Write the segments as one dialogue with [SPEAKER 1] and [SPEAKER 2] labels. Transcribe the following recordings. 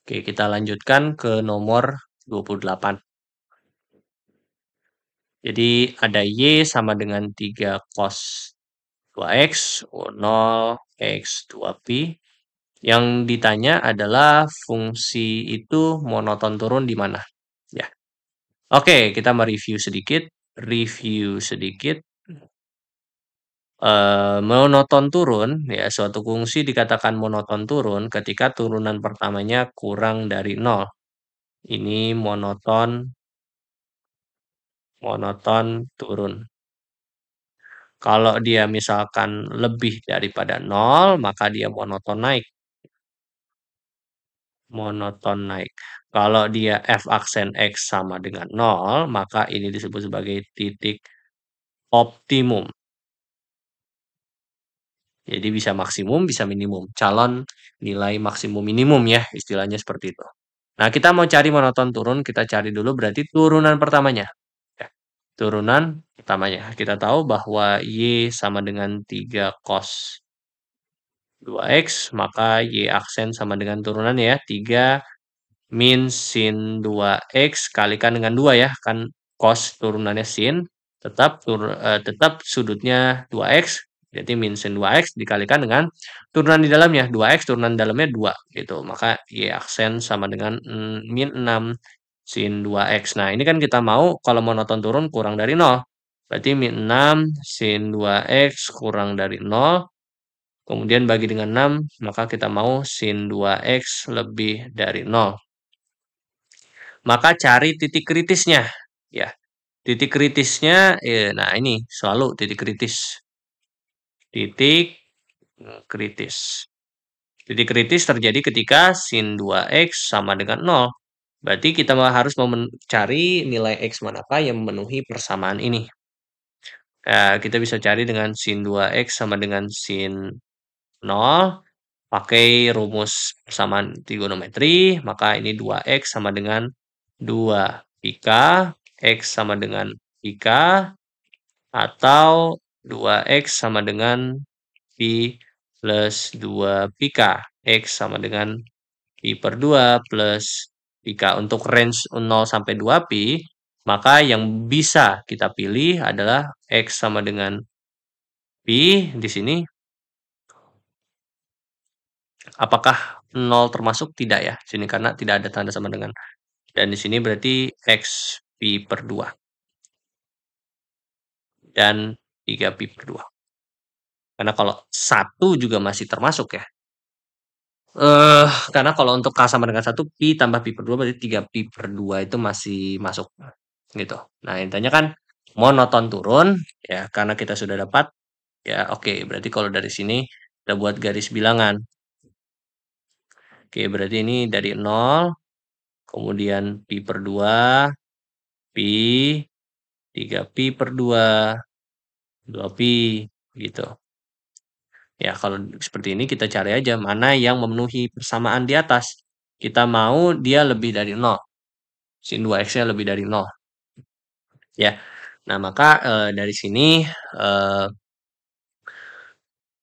[SPEAKER 1] Oke, kita lanjutkan ke nomor 28. Jadi ada Y sama dengan 3 cos 2X, 0, X, 2Pi. Yang ditanya adalah fungsi itu monoton turun di mana? Ya. Oke, kita mereview sedikit. Review sedikit. Monoton turun, ya suatu fungsi dikatakan monoton turun ketika turunan pertamanya kurang dari 0. Ini monoton turun. Kalau dia misalkan lebih daripada 0, maka dia monoton naik. Monoton naik. Kalau dia f aksen X sama dengan 0, maka ini disebut sebagai titik optimum. Jadi bisa maksimum, bisa minimum. Calon nilai maksimum minimum ya, istilahnya seperti itu. Nah, kita mau cari monoton turun, kita cari dulu berarti turunan pertamanya. Ya, turunan pertamanya. Kita tahu bahwa Y sama dengan 3 cos 2X, maka Y aksen sama dengan turunannya ya, 3 min sin 2X kalikan dengan 2 ya, kan cos turunannya sin, tetap sudutnya 2X, jadi min sin 2X dikalikan dengan turunan di dalamnya, 2X turunan dalamnya 2, gitu. Maka Y aksen sama dengan min 6 sin 2X. Nah, ini kan kita mau kalau monoton turun kurang dari 0. Berarti min 6 sin 2X kurang dari 0. Kemudian bagi dengan 6, maka kita mau sin 2X lebih dari 0. Maka cari titik kritisnya. Ya, titik kritisnya, nah ini selalu titik kritis. Titik kritis. Titik kritis terjadi ketika sin 2X sama dengan 0. Berarti kita harus mencari nilai X manakah yang memenuhi persamaan ini. Kita bisa cari dengan sin 2X sama dengan sin 0. Pakai rumus persamaan trigonometri, maka ini 2X sama dengan 2 pika, X sama dengan pika, atau 2X sama dengan pi plus 2 pika, X sama dengan pi per 2 plus pika. Untuk range 0 sampai 2 pi, maka yang bisa kita pilih adalah X sama dengan pi di sini. Apakah 0 termasuk? Tidak ya, sini karena tidak ada tanda sama dengan. Dan di sini berarti X pi per 2. Dan 3 pi per 2. Karena kalau 1 juga masih termasuk ya. Karena kalau untuk K sama dengan 1, pi tambah pi per 2 berarti 3 pi per 2 itu masih masuk. Gitu. Nah, intinya kan monoton turun, ya karena kita sudah dapat, ya oke. Berarti kalau dari sini kita buat garis bilangan. Oke, berarti ini dari 0, kemudian pi per 2, pi, 3 pi per 2, 2 pi, gitu. Ya, kalau seperti ini kita cari aja mana yang memenuhi persamaan di atas. Kita mau dia lebih dari 0. Sin 2x-nya lebih dari 0. Ya. Nah, maka dari sini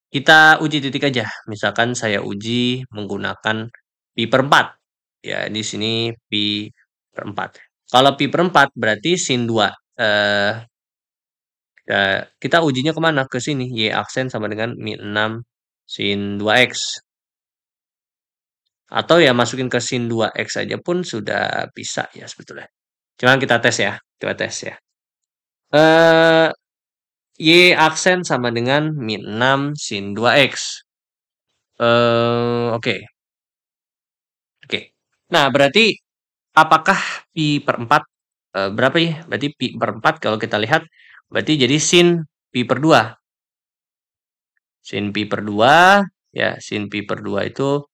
[SPEAKER 1] kita uji titik aja. Misalkan saya uji menggunakan pi per 4. Ya, di sini pi per 4. Kalau pi per 4 berarti sin 2. Kita ujinya kemana? Ke sini. Y aksen sama dengan min 6 sin 2x. Atau ya masukin ke sin 2x saja pun sudah bisa ya sebetulnya. Cuman kita tes ya. Coba tes ya. Y aksen sama dengan min 6 sin 2x. Oke. Oke. Nah, berarti apakah pi per 4? Berapa ya? Berarti pi per 4 kalau kita lihat, berarti jadi sin pi per 2. Sin pi per 2, ya sin pi per 2 itu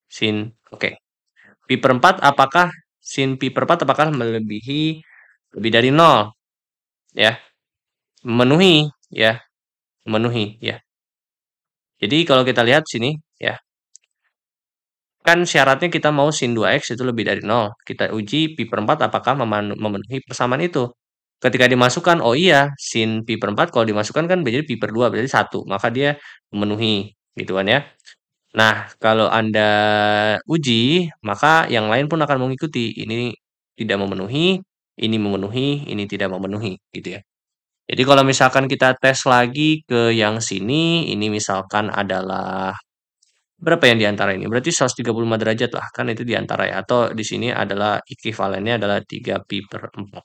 [SPEAKER 1] sin, oke. Pi per 4 apakah sin pi per 4 apakah melebihi lebih dari 0? Ya. Memenuhi ya. Memenuhi ya. Jadi kalau kita lihat sini ya. Kan syaratnya kita mau sin 2x itu lebih dari 0. Kita uji pi per 4 apakah memenuhi persamaan itu. Ketika dimasukkan, oh iya, sin pi per 4 kalau dimasukkan kan menjadi pi per 2, berarti 1. Maka dia memenuhi, gitu kan ya. Nah, kalau Anda uji, maka yang lain pun akan mengikuti. Ini tidak memenuhi, ini tidak memenuhi, gitu ya. Jadi kalau misalkan kita tes lagi ke yang sini, ini misalkan adalah berapa yang di antara ini? Berarti 135 derajat lah, kan itu di antara ya. Atau di sini adalah ekivalennya adalah 3 pi/4.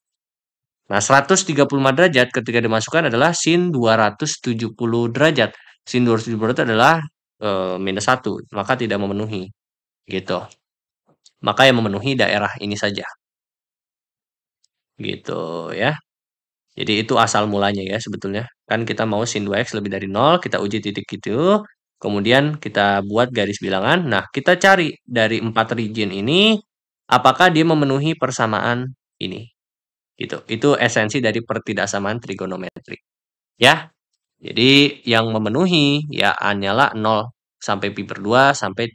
[SPEAKER 1] Nah, 135 derajat ketika dimasukkan adalah sin 270 derajat. Sin 270 derajat adalah -1, maka tidak memenuhi, gitu. Maka yang memenuhi daerah ini saja, gitu ya. Jadi itu asal mulanya ya sebetulnya. Kan kita mau sin 2x lebih dari 0, kita uji titik itu, kemudian kita buat garis bilangan. Nah, kita cari dari 4 region ini, apakah dia memenuhi persamaan ini, gitu. Itu esensi dari pertidaksamaan trigonometri, ya. Jadi yang memenuhi ya hanyalah 0 sampai pi/2 sampai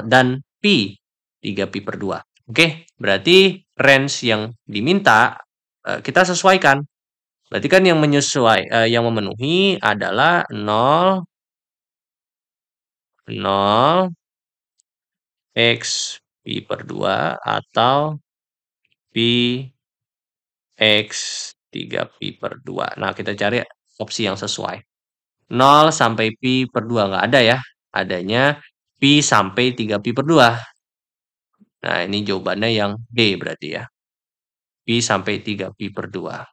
[SPEAKER 1] dan pi 3 pi/2. Oke, berarti range yang diminta kita sesuaikan. Berarti kan yang memenuhi adalah 0, 0, x pi/2 atau pi x 3 pi/2. Nah, kita cari opsi yang sesuai. 0 sampai pi/2 nggak ada ya. Adanya pi sampai 3 pi/2. Nah, ini jawabannya yang D berarti ya. Pi sampai 3 pi/2.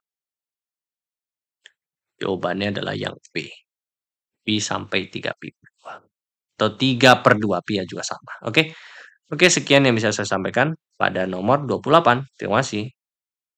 [SPEAKER 1] Jawabannya adalah yang B. Pi sampai 3 pi/2. Atau 3/2 pi ya juga sama. Oke. Oke, sekian yang bisa saya sampaikan pada nomor 28. Terima kasih.